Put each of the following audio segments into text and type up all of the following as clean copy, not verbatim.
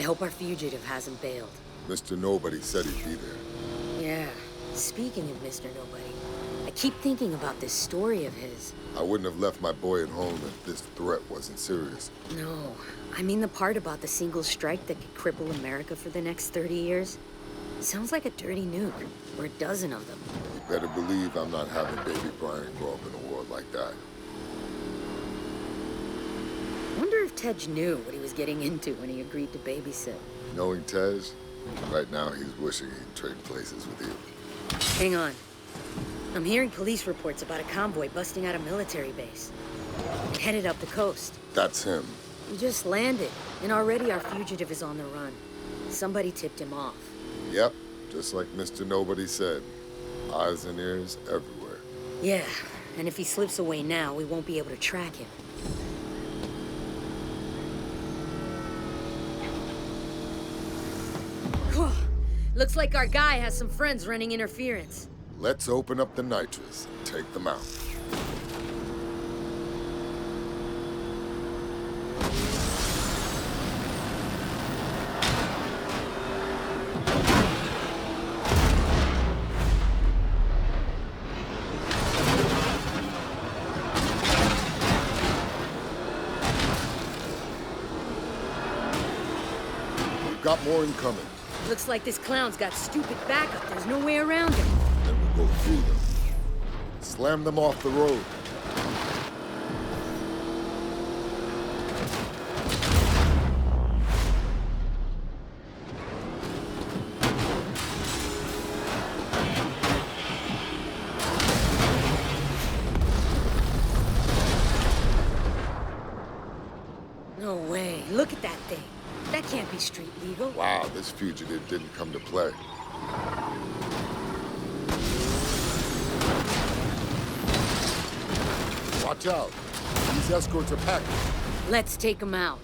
hope our fugitive hasn't bailed. Mr. Nobody said he'd be there. Yeah, speaking of Mr. Nobody, I keep thinking about this story of his. I wouldn't have left my boy at home if this threat wasn't serious. No, I mean the part about the single strike that could cripple America for the next 30 years. Sounds like a dirty nuke, or a dozen of them. You better believe I'm not having baby Brian grow up in a world like that. Wonder if Tej knew what he was getting into when he agreed to babysit. Knowing Tej, right now he's wishing he'd trade places with you. Hang on. I'm hearing police reports about a convoy busting out a military base. Headed up the coast. That's him. We just landed, and already our fugitive is on the run. Somebody tipped him off. Yep, just like Mr. Nobody said. Eyes and ears everywhere. Yeah, and if he slips away now, we won't be able to track him. Looks like our guy has some friends running interference. Let's open up the nitrous and take them out. We've got more incoming. Looks like this clown's got stupid backup. There's no way around him. Then we'll go through them. Slam them off the road. No way. Look at that thing. That can't be street legal. Wow, this fugitive didn't come to play. Watch out. These escorts are packed. Let's take them out.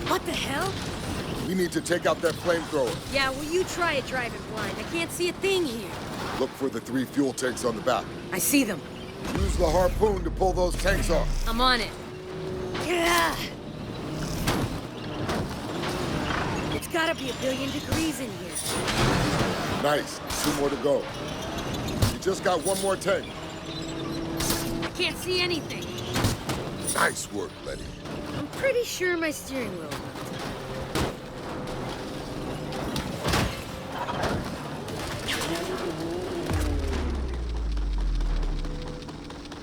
What the hell? We need to take out that flamethrower. Yeah, well, you try it driving blind. I can't see a thing here. Look for the 3 fuel tanks on the back. I see them. Use the harpoon to pull those tanks off. I'm on it. Yeah. It's gotta be 1,000,000,000 degrees in here. Nice. 2 more to go. You just got 1 more tank. I can't see anything. Nice work, Letty. I'm pretty sure my steering wheel is melted.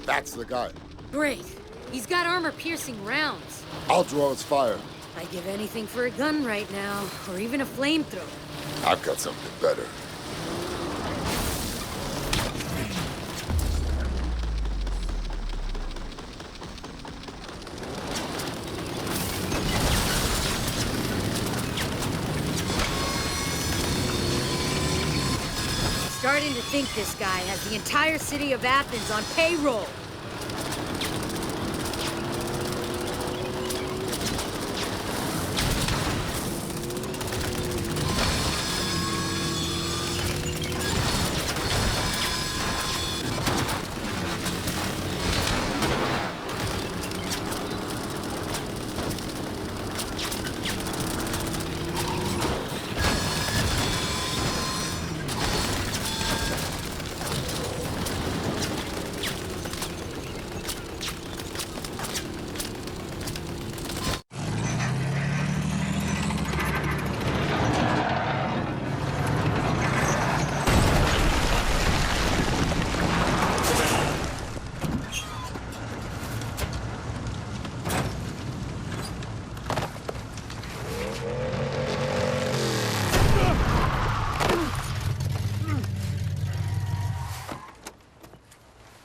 That's the guy. Great. He's got armor-piercing rounds. I'll draw his fire. I'd give anything for a gun right now, or even a flamethrower. I've got something better. Starting to think this guy has the entire city of Athens on payroll.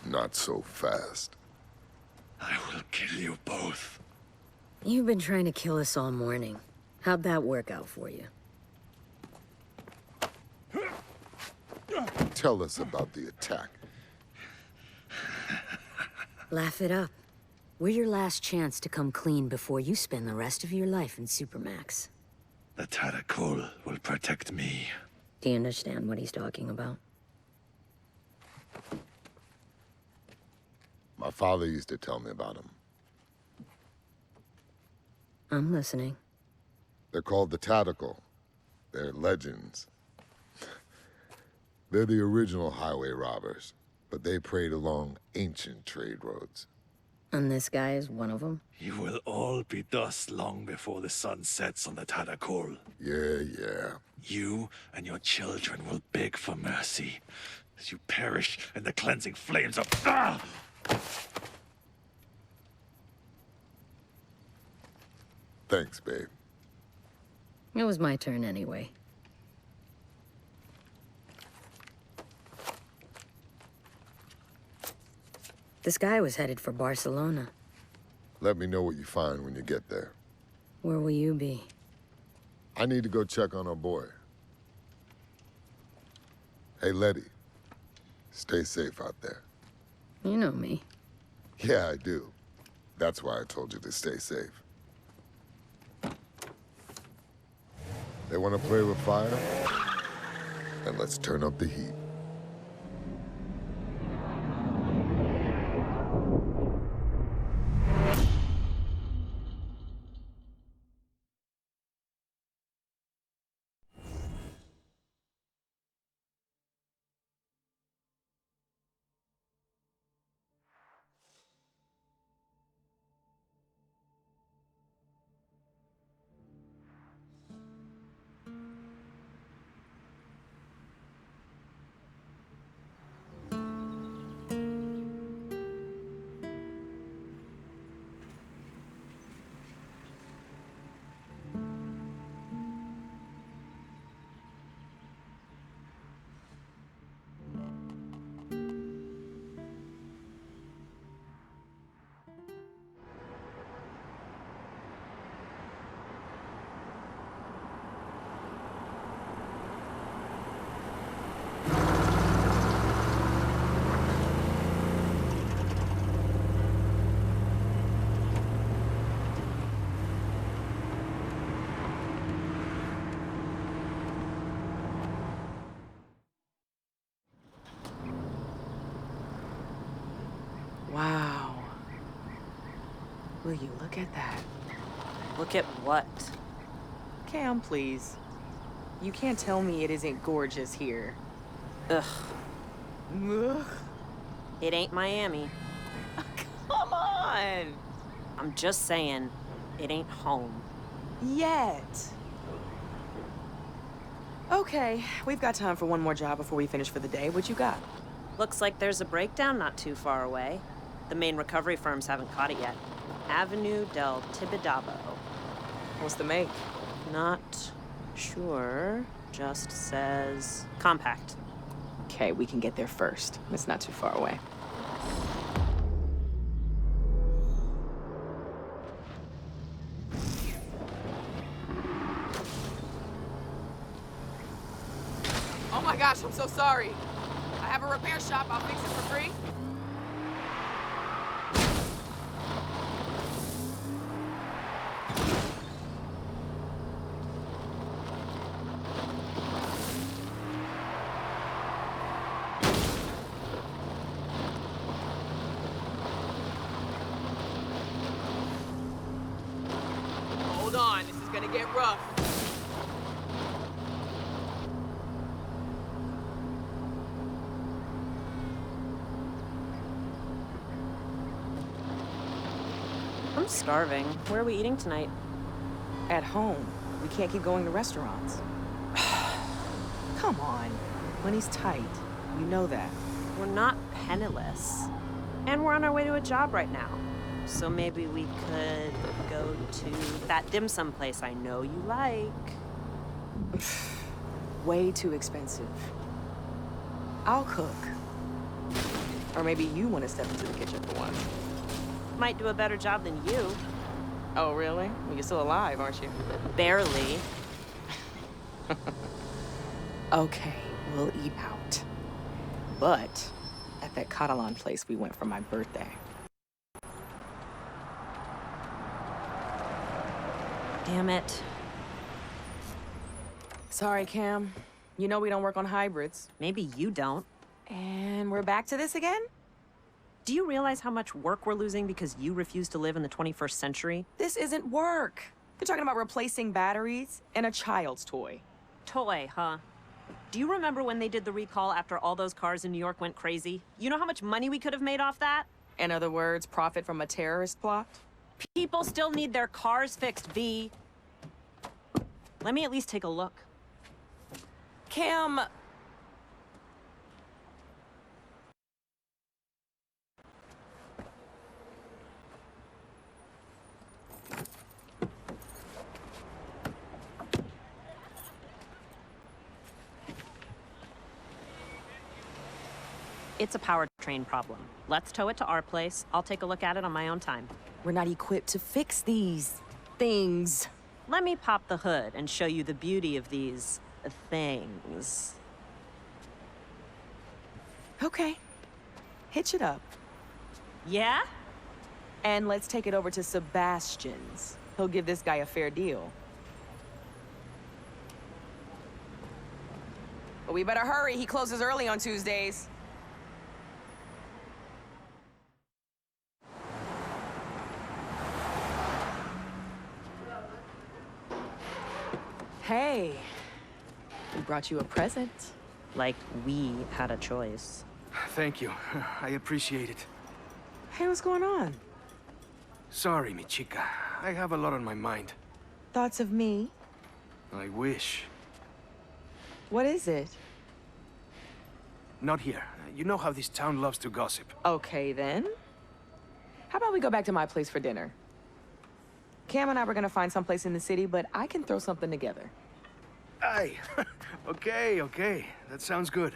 Not so fast. I will kill you both. You've been trying to kill us all morning. How'd that work out for you? Tell us about the attack. Laugh it up. We're your last chance to come clean before you spend the rest of your life in Supermax. The Taracol will protect me. Do you understand what he's talking about? My father used to tell me about them. I'm listening. They're called the Tactical. They're legends. They're the original highway robbers, but they preyed along ancient trade roads. And this guy is one of them? You will all be dust long before the sun sets on the Tadakul. Yeah. You and your children will beg for mercy as you perish in the cleansing flames of... Ah! Thanks, babe. It was my turn anyway. This guy was headed for Barcelona. Let me know what you find when you get there. Where will you be? I need to go check on our boy. Hey, Letty. Stay safe out there. You know me. Yeah, I do. That's why I told you to stay safe. They want to play with fire? Then let's turn up the heat. Wow. Will you look at that? Look at what? Cam, please. You can't tell me it isn't gorgeous here. Ugh, Ugh. it ain't Miami. Come on! I'm just saying, it ain't home. Yet. Okay, we've got time for one more job before we finish for the day. What you got? Looks like there's a breakdown not too far away. The main recovery firms haven't caught it yet. Avenue del Tibidabo. What's the make? Not sure. Just says compact. Okay, we can get there first. It's not too far away. Oh my gosh, I'm so sorry. I have a repair shop. I'll fix it for free. Hold on, this is gonna get rough. I'm starving. Where are we eating tonight? At home, we can't keep going to restaurants. Come on, money's tight. You know that. We're not penniless. And we're on our way to a job right now. So maybe we could go to that dim sum place I know you like. Way too expensive. I'll cook. Or maybe you want to step into the kitchen for once. Might do a better job than you. Oh, really? Well, you're still alive, aren't you? Barely. Okay, we'll eat out. But at that Catalan place we went for my birthday. Damn it. Sorry, Cam. You know we don't work on hybrids. Maybe you don't. And we're back to this again? Do you realize how much work we're losing because you refuse to live in the 21st century? This isn't work. You're talking about replacing batteries and a child's toy. Toy, huh? Do you remember when they did the recall after all those cars in New York went crazy? You know how much money we could have made off that? In other words, profit from a terrorist plot? People still need their cars fixed, V. Let me at least take a look. Cam... It's a powertrain problem. Let's tow it to our place. I'll take a look at it on my own time. We're not equipped to fix these things. Let me pop the hood and show you the beauty of these things. Okay. Hitch it up. Yeah? And let's take it over to Sebastian's. He'll give this guy a fair deal. But we better hurry. He closes early on Tuesdays. Hey, we brought you a present. Like we had a choice. Thank you. I appreciate it. Hey, what's going on? Sorry, mi chica. I have a lot on my mind. Thoughts of me? I wish. What is it? Not here. You know how this town loves to gossip. Okay, then. How about we go back to my place for dinner? Cam and I were gonna find someplace in the city, but I can throw something together. Aye. Okay. That sounds good.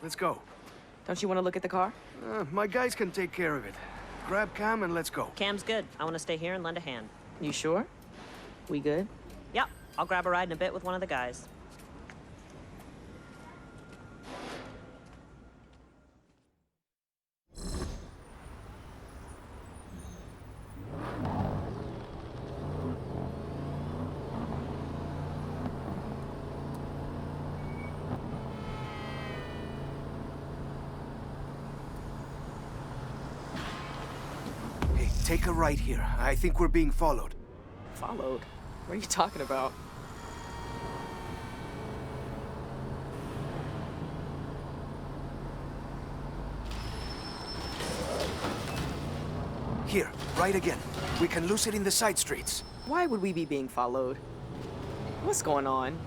Let's go. Don't you want to look at the car? My guys can take care of it. Grab Cam and let's go. Cam's good. I want to stay here and lend a hand. You sure? We good? Yep, I'll grab a ride in a bit with one of the guys. Hey, take a right here. I think we're being followed. Followed? What are you talking about? Here, right again. We can lose it in the side streets. Why would we be being followed? What's going on?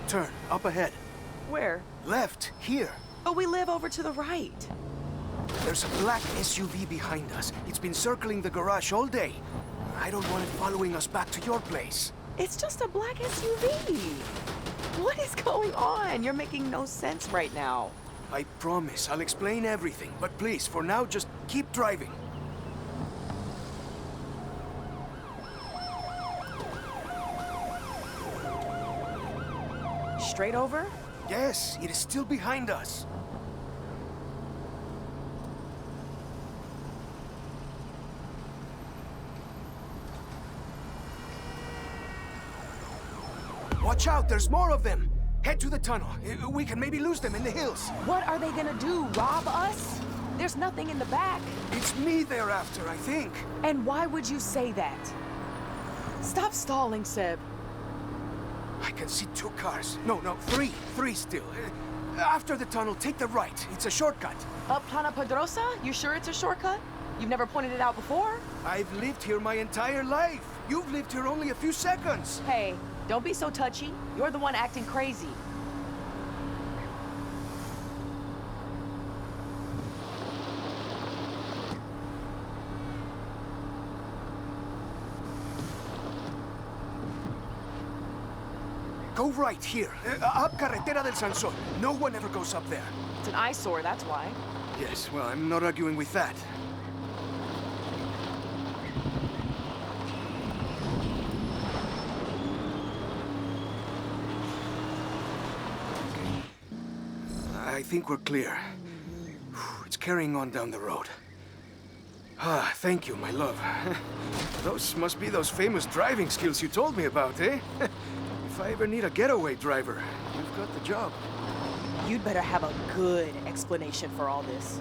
Turn, up ahead. Where? Left, here. Oh, we live over to the right. There's a black SUV behind us. It's been circling the garage all day. I don't want it following us back to your place. It's just a black SUV. What is going on? You're making no sense right now. I promise I'll explain everything, but please, for now, just keep driving. Straight over? Yes, it is still behind us. Watch out, there's more of them. Head to the tunnel. We can maybe lose them in the hills. What are they gonna do, rob us? There's nothing in the back. It's me they're after, I think. And why would you say that? Stop stalling, Seb. I can see 2 cars. No, three. Three still. After the tunnel, take the right. It's a shortcut. Up Plana Pedrosa? You sure it's a shortcut? You've never pointed it out before? I've lived here my entire life. You've lived here only a few seconds. Hey, don't be so touchy. You're the one acting crazy. Go right here. Up Carretera del Sansón. No one ever goes up there. It's an eyesore, that's why. Yes, well, I'm not arguing with that. Okay. I think we're clear. It's carrying on down the road. Ah, thank you, my love. Those must be those famous driving skills you told me about, eh? If I ever need a getaway driver, you've got the job. You'd better have a good explanation for all this.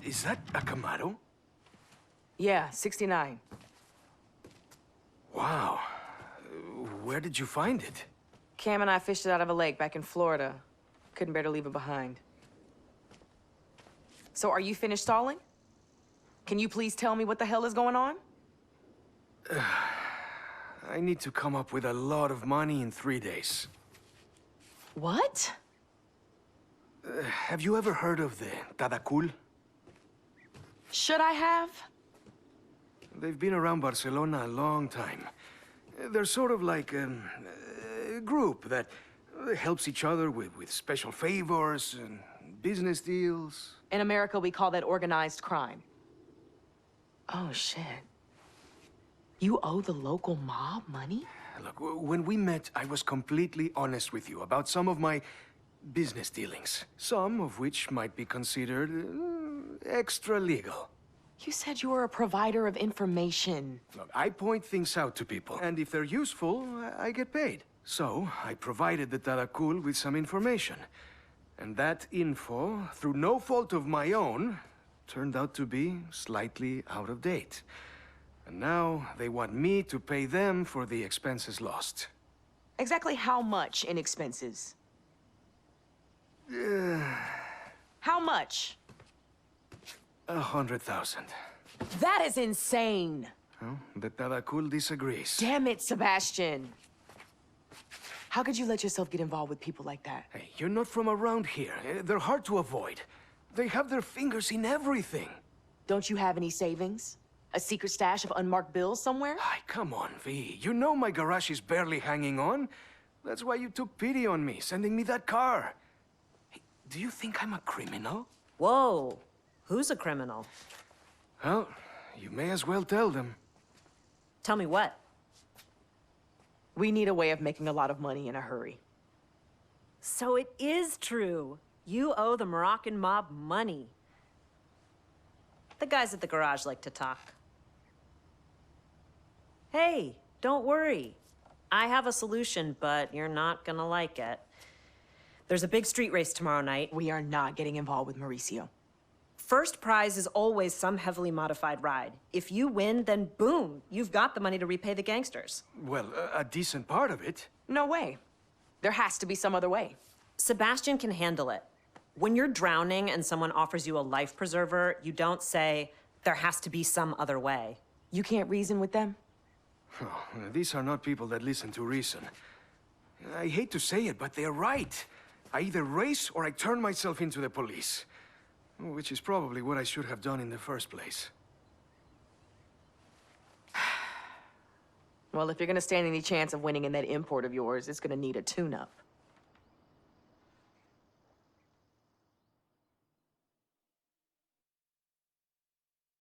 Is that a Camaro? Yeah, 69. Wow. Where did you find it? Cam and I fished it out of a lake back in Florida. Couldn't bear to leave it behind. So are you finished stalling? Can you please tell me what the hell is going on? I need to come up with a lot of money in 3 days. What? Have you ever heard of the Tadakul? Should I have? They've been around Barcelona a long time. They're sort of like a group that helps each other with special favors and business deals. In America, we call that organized crime. Oh, shit. You owe the local mob money? Look, when we met, I was completely honest with you about some of my business dealings. Some of which might be considered extra legal. You said you were a provider of information. Look, I point things out to people, and if they're useful, I get paid. So, I provided the Tadakul with some information. And that info, through no fault of my own, turned out to be slightly out of date. And now they want me to pay them for the expenses lost. Exactly how much in expenses? How much? 100,000. That is insane. Well, the Tadakul disagrees. Damn it, Sebastian. How could you let yourself get involved with people like that? Hey, you're not from around here. They're hard to avoid. They have their fingers in everything. Don't you have any savings? A secret stash of unmarked bills somewhere? Ay, come on, V. You know my garage is barely hanging on. That's why you took pity on me, sending me that car. Hey, do you think I'm a criminal? Whoa. Who's a criminal? Well, you may as well tell them. Tell me what? We need a way of making a lot of money in a hurry. So it is true. You owe the Moroccan mob money. The guys at the garage like to talk. Hey, don't worry. I have a solution, but you're not gonna like it. There's a big street race tomorrow night. We are not getting involved with Mauricio. First prize is always some heavily modified ride. If you win, then boom, you've got the money to repay the gangsters. Well, a decent part of it. No way. There has to be some other way. Sebastian can handle it. When you're drowning and someone offers you a life preserver, you don't say, there has to be some other way. You can't reason with them? Oh, these are not people that listen to reason. I hate to say it, but they're right. I either race or I turn myself into the police. Which is probably what I should have done in the first place. Well, if you're gonna stand any chance of winning in that import of yours, it's gonna need a tune-up.